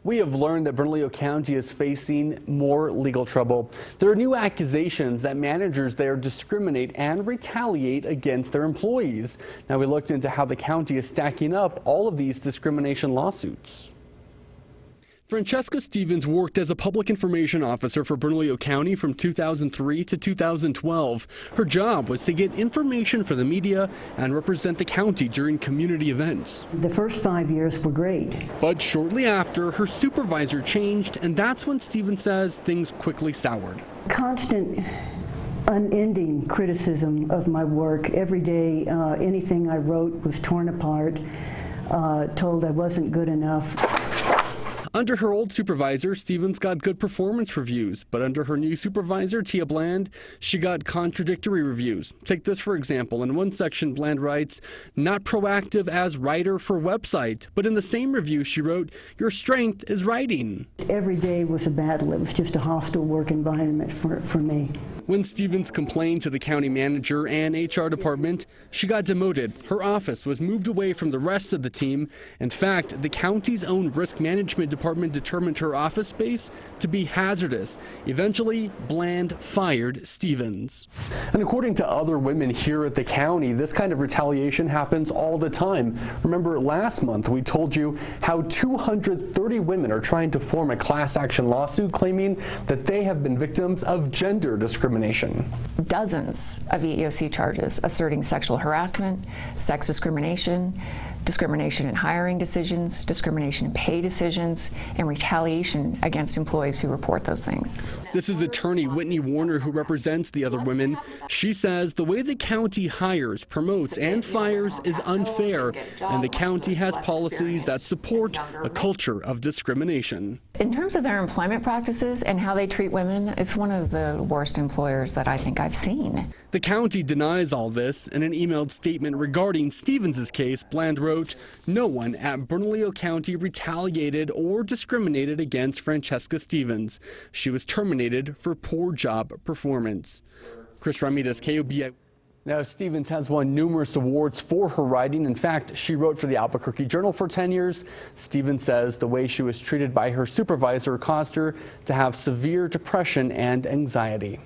We have learned that Bernalillo County is facing more legal trouble. There are new accusations that managers there discriminate and retaliate against their employees. Now, we looked into how the county is stacking up all of these discrimination lawsuits. Francesca Stevens worked as a public information officer for Bernalillo County from 2003 to 2012. Her job was to get information for the media and represent the county during community events. The first 5 years were great. But shortly after, her supervisor changed, and that's when Stevens says things quickly soured. Constant, unending criticism of my work. Every day, anything I wrote was torn apart, told I wasn't good enough. Under her old supervisor, Stevens got good performance reviews, but under her new supervisor, Tia Bland, she got contradictory reviews. Take this for example. In one section, Bland writes, "Not proactive as writer for website," but in the same review she wrote, "Your strength is writing." Every day was a battle. It was just a hostile work environment for me. When Stevens complained to the county manager and HR department, she got demoted. Her office was moved away from the rest of the team. In fact, the county's own risk management department determined her office space to be hazardous. Eventually, Bland fired Stevens. And according to other women here at the county, this kind of retaliation happens all the time. Remember, last month we told you how 230 women are trying to form a class action lawsuit claiming that they have been victims of gender discrimination. Dozens of EEOC charges asserting sexual harassment, sex discrimination, discrimination in hiring decisions, discrimination in pay decisions, and retaliation against employees who report those things. This is attorney Whitney Warner, who represents the other women. She says the way the county hires, promotes, and fires is unfair, and the county has policies that support a culture of discrimination. In terms of their employment practices and how they treat women, it's one of the worst employers that I think I've seen. The county denies all this. In an emailed statement regarding Stevens' case, Bland wrote, "No one at Bernalillo County retaliated or discriminated against Francesca Stevens. She was terminated for poor job performance." Chris Ramirez, KOBI. Now, Stevens has won numerous awards for her writing. In fact, she wrote for the Albuquerque Journal for 10 years. Stevens says the way she was treated by her supervisor caused her to have severe depression and anxiety.